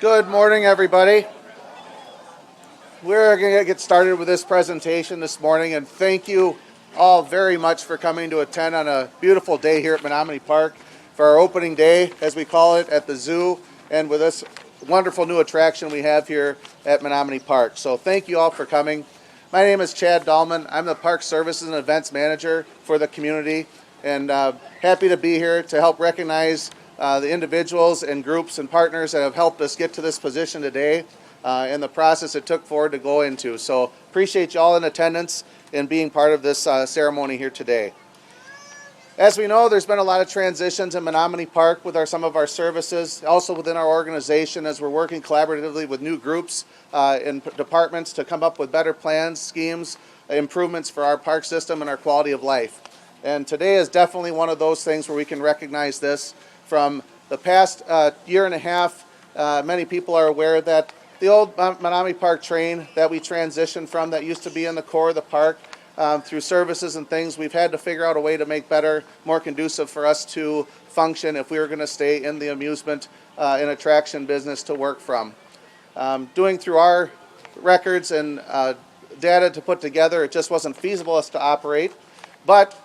Good morning, everybody. We're going to get started with this presentation this morning, and thank you all very much for coming to attend on a beautiful day here at Menominee Park for our opening day, as we call it, at the zoo, and with this wonderful new attraction we have here at Menominee Park. So thank you all for coming. My name is Chad Dahlman. I'm the Park Services and Events Manager for the community, and happy to be here to help recognize the individuals and groups and partners that have helped us get to this position today and the process it took forward to go into. So appreciate you all in attendance and being part of this ceremony here today. As we know, there's been a lot of transitions in Menominee Park with some of our services, also within our organization as we're working collaboratively with new groups and departments to come up with better plans, schemes, improvements for our park system and our quality of life. And today is definitely one of those things where we can recognize this. From the past year and a half, many people are aware that the old Menominee Park train that we transitioned from, that used to be in the core of the park, through services and things, we've had to figure out a way to make better, more conducive for us to function if we were going to stay in the amusement and attraction business to work from. Doing through our records and data to put together, it just wasn't feasible us to operate. But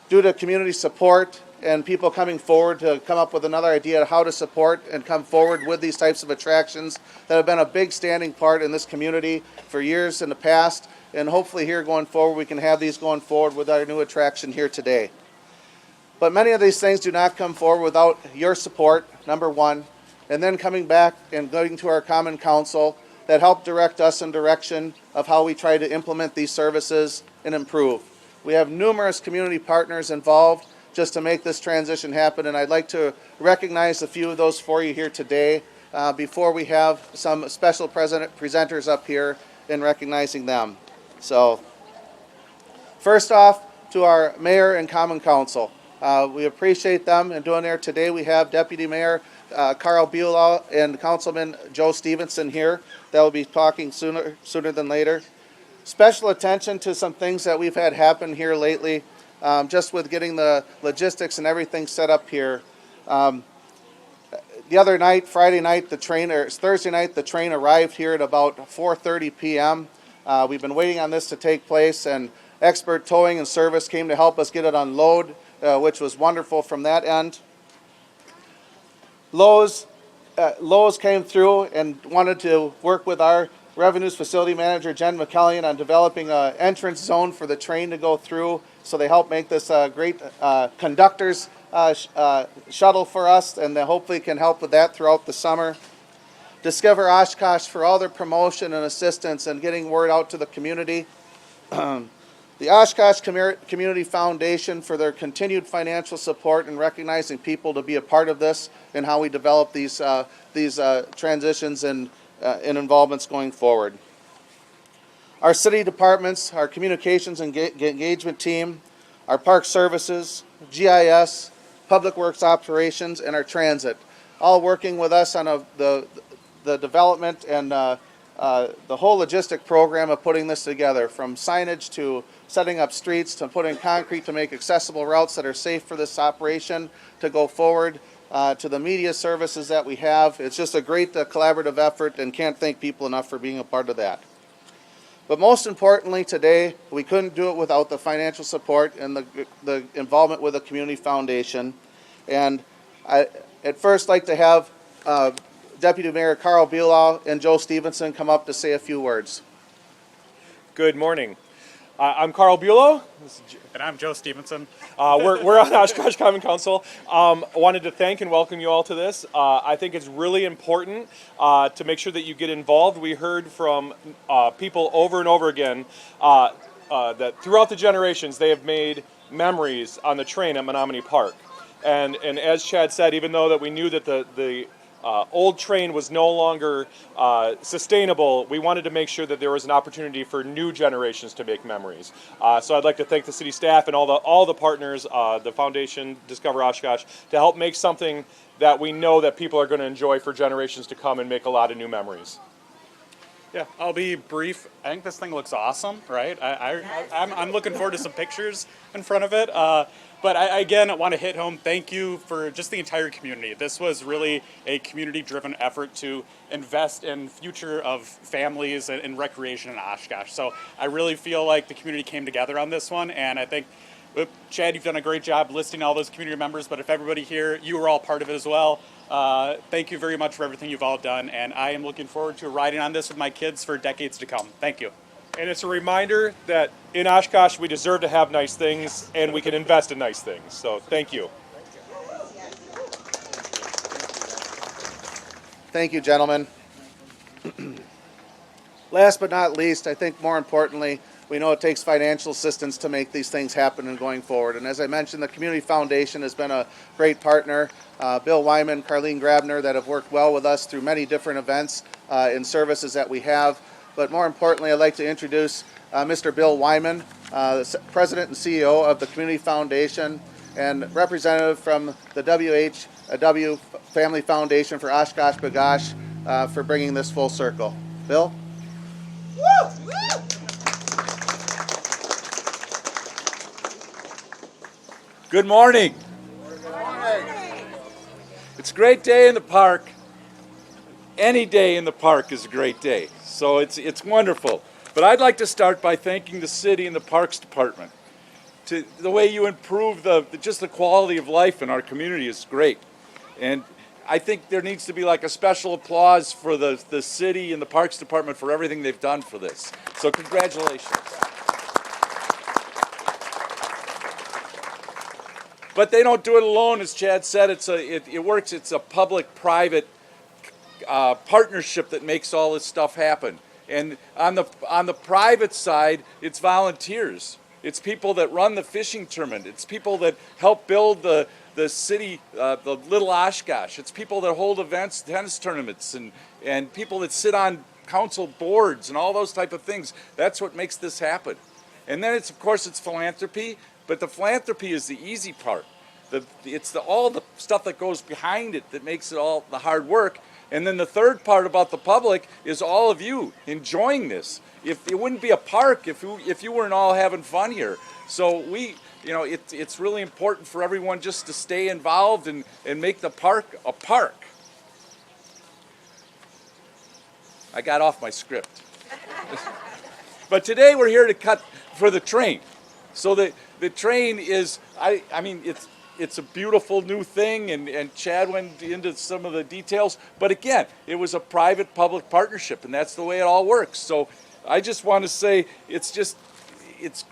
due to community support and people coming forward to come up with another idea of how to support and come forward with these types of attractions that have been a big standing part in this community for years in the past, and hopefully here going forward we can have these going forward with our new attraction here today. But many of these things do not come forward without your support, number one, and then coming back and going to our Common Council that help direct us in direction of how we try to implement these services and improve. We have numerous community partners involved just to make this transition happen, and I'd like to recognize a few of those for you here today before we have some special presenters up here in recognizing them. So first off, to our Mayor and Common Council. We appreciate them and doing there today. We have Deputy Mayor Carl Buelow and Councilman Joe Stevenson here that will be talking sooner than later. Special attention to some things that we've had happen here lately. Just with getting the logistics and everything set up here. The other night, Thursday night, the train arrived here at about 4:30 p.m. We've been waiting on this to take place, and expert towing and service came to help us get it unload, which was wonderful from that end. Lowe's came through and wanted to work with our Revenues Facility Manager, Jen McKellian, on developing an entrance zone for the train to go through. So they helped make this a great conductor's shuttle for us, and they hopefully can help with that throughout the summer. Discover Oshkosh for all their promotion and assistance and getting word out to the community. The Oshkosh Community Foundation for their continued financial support and recognizing people to be a part of this and how we develop these transitions and involvements going forward. Our city departments, our communications and engagement team, our park services, GIS, public works operations, and our transit, all working with us on the development and the whole logistic program of putting this together, from signage to setting up streets to putting concrete to make accessible routes that are safe for this operation to go forward, to the media services that we have. It's just a great collaborative effort, and can't thank people enough for being a part of that. But most importantly today, we couldn't do it without the financial support and the involvement with the Community Foundation. And I'd first like to have Deputy Mayor Carl Buelow and Joe Stevenson come up to say a few words. Good morning. I'm Carl Buelow. And I'm Joe Stevenson. We're on Oshkosh Common Council. Wanted to thank and welcome you all to this. I think it's really important to make sure that you get involved. We heard from people over and over again that throughout the generations they have made memories on the train at Menominee Park. And as Chad said, even though that we knew that the old train was no longer sustainable, we wanted to make sure that there was an opportunity for new generations to make memories. So I'd like to thank the city staff and all the partners, the foundation, Discover Oshkosh, to help make something that we know that people are going to enjoy for generations to come and make a lot of new memories. Yeah, I'll be brief. I think this thing looks awesome, right? I'm looking forward to some pictures in front of it. But again, I want to hit home. Thank you for just the entire community. This was really a community-driven effort to invest in future of families and recreation in Oshkosh. So I really feel like the community came together on this one, and I think, Chad, you've done a great job listing all those community members, but if everybody here, you were all part of it as well. Thank you very much for everything you've all done, and I am looking forward to riding on this with my kids for decades to come. Thank you. And it's a reminder that in Oshkosh we deserve to have nice things and we can invest in nice things. So thank you. Thank you, gentlemen. Last but not least, I think more importantly, we know it takes financial assistance to make these things happen and going forward. And as I mentioned, the Community Foundation has been a great partner. Bill Wyman, Carlene Grabner, that have worked well with us through many different events and services that we have. But more importantly, I'd like to introduce Mr. Bill Wyman, the President and CEO of the Community Foundation, and representative from the WHW Family Foundation for Oshkosh B'gosh for bringing this full circle. Bill? Woo! Good morning. It's a great day in the park. Any day in the park is a great day. So it's wonderful. But I'd like to start by thanking the city and the Parks Department. The way you improve just the quality of life in our community is great. And I think there needs to be like a special applause for the city and the Parks Department for everything they've done for this. So congratulations. But they don't do it alone, as Chad said. It works. It's a public-private partnership that makes all this stuff happen. And on the private side, it's volunteers. It's people that run the fishing tournament. It's people that help build the city, the Little Oshkosh. It's people that hold events, tennis tournaments, and people that sit on council boards and all those type of things. That's what makes this happen. And then of course it's philanthropy, but the philanthropy is the easy part. It's all the stuff that goes behind it that makes it all the hard work. And then the third part about the public is all of you enjoying this. If it wouldn't be a park if you weren't all having fun here. So it's really important for everyone just to stay involved and make the park a park. I got off my script. But today we're here to cut for the train. So the train is, I mean, it's a beautiful new thing, and Chad went into some of the details. But again, it was a private-public partnership, and that's the way it all works. So I just want to say it's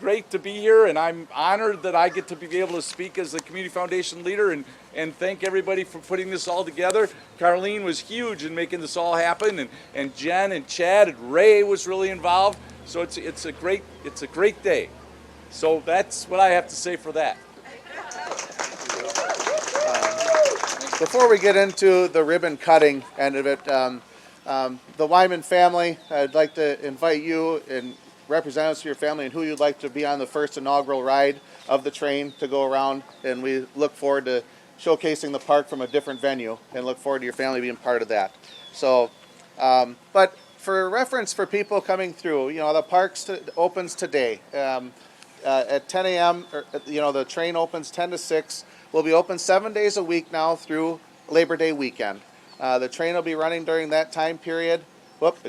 great to be here, and I'm honored that I get to be able to speak as the Community Foundation leader and thank everybody for putting this all together. Carlene was huge in making this all happen, and Jen and Chad and Ray was really involved. So it's a great day. So that's what I have to say for that. Before we get into the ribbon cutting end of it, the Wyman family, I'd like to invite you and representatives of your family and who you'd like to be on the first inaugural ride of the train to go around. And we look forward to showcasing the park from a different venue and look forward to your family being part of that. So, but for reference for people coming through, the park opens today at 10 a.m. The train opens 10 to 6. We'll be open 7 days a week now through Labor Day weekend. The train will be running during that time period. 11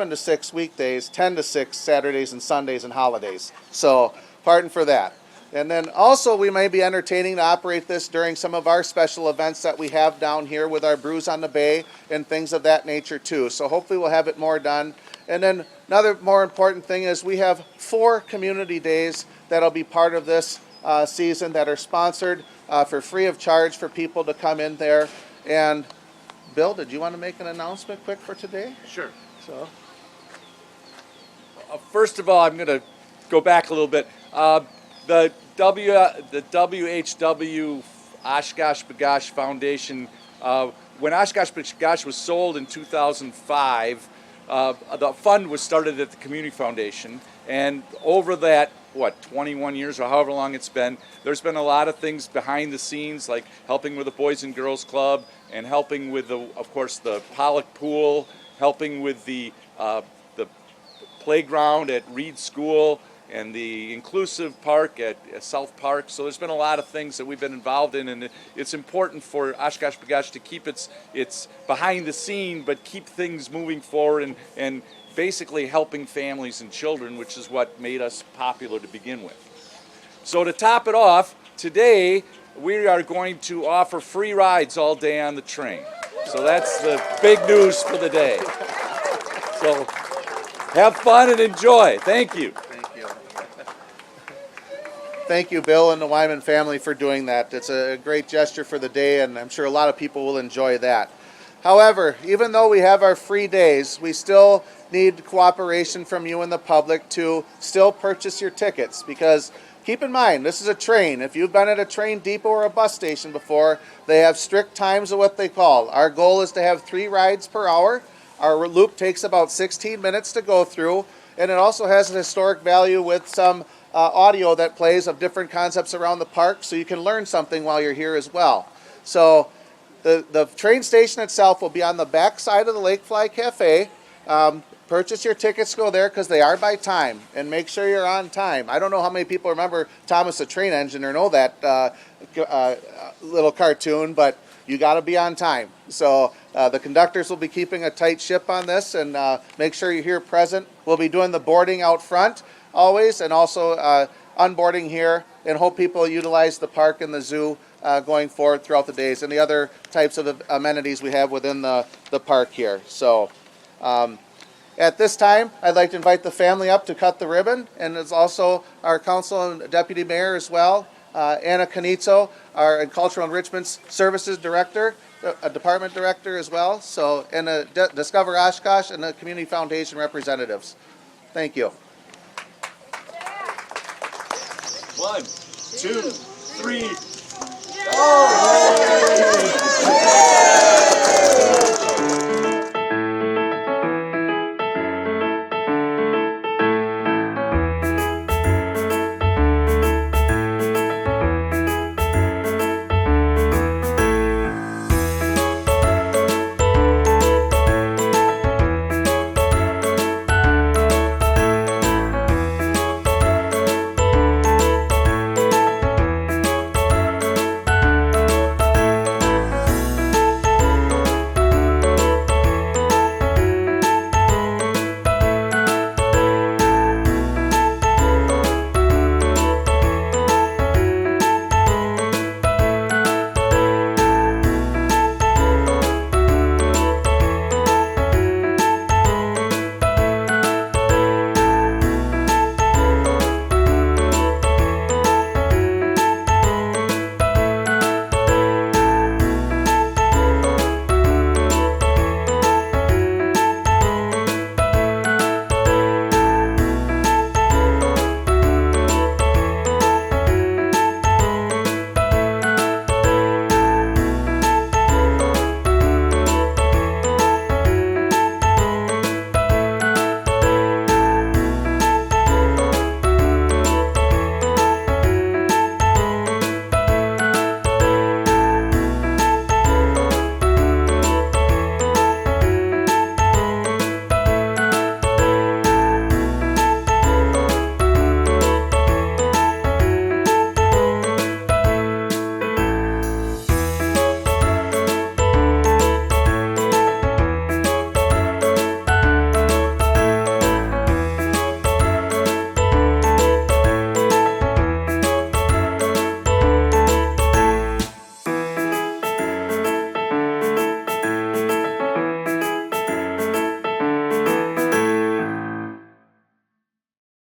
to 6 weekdays, 10 to 6 Saturdays and Sundays and holidays. So, pardon for that. And then also we may be entertaining to operate this during some of our special events that we have down here with our Brews on the Bay and things of that nature too. So hopefully we'll have it more done. And then another more important thing is we have 4 community days that'll be part of this season that are sponsored for free of charge for people to come in there. And Bill, did you want to make an announcement quick for today? Sure. So, First of all, I'm going to go back a little bit. The WHW Oshkosh B'gosh Foundation, when Oshkosh B'gosh was sold in 2005, the fund was started at the Community Foundation, and over that, 21 years or however long it's been, there's been a lot of things behind the scenes, like helping with the Boys and Girls Club, and helping with, of course, the Pollock Pool, helping with the playground at Reed School, and the inclusive park at South Park. So there's been a lot of things that we've been involved in, and it's important for Oshkosh B'gosh to keep its behind the scene, but keep things moving forward and basically helping families and children, which is what made us popular to begin with. So to top it off, today we are going to offer free rides all day on the train. So that's the big news for the day. So have fun and enjoy. Thank you. Thank you. Thank you, Bill and the Wyman family, for doing that. It's a great gesture for the day, and I'm sure a lot of people will enjoy that. However, even though we have our free days, we still need cooperation from you and the public to still purchase your tickets, because keep in mind, this is a train. If you've been at a train depot or a bus station before, they have strict times of what they call. Our goal is to have 3 rides per hour. Our loop takes about 16 minutes to go through, and it also has an historic value with some audio that plays of different concepts around the park, so you can learn something while you're here as well. So the train station itself will be on the back side of the Lakefly Cafe. Purchase your tickets, go there, because they are by time, and make sure you're on time. I don't know how many people remember Thomas the Train Engine or know that little cartoon, but you got to be on time. So the conductors will be keeping a tight ship on this, and make sure you're here present. We'll be doing the boarding out front always, and also unboarding here, and hope people utilize the park and the zoo going forward throughout the days, and the other types of amenities we have within the park here. So at this time, I'd like to invite the family up to cut the ribbon, and it's also our council and deputy mayor as well, Anna Canizzo, our Cultural Enrichment Services Director, a department director as well, so, and Discover Oshkosh and the Community Foundation representatives. Thank you. 1, 2,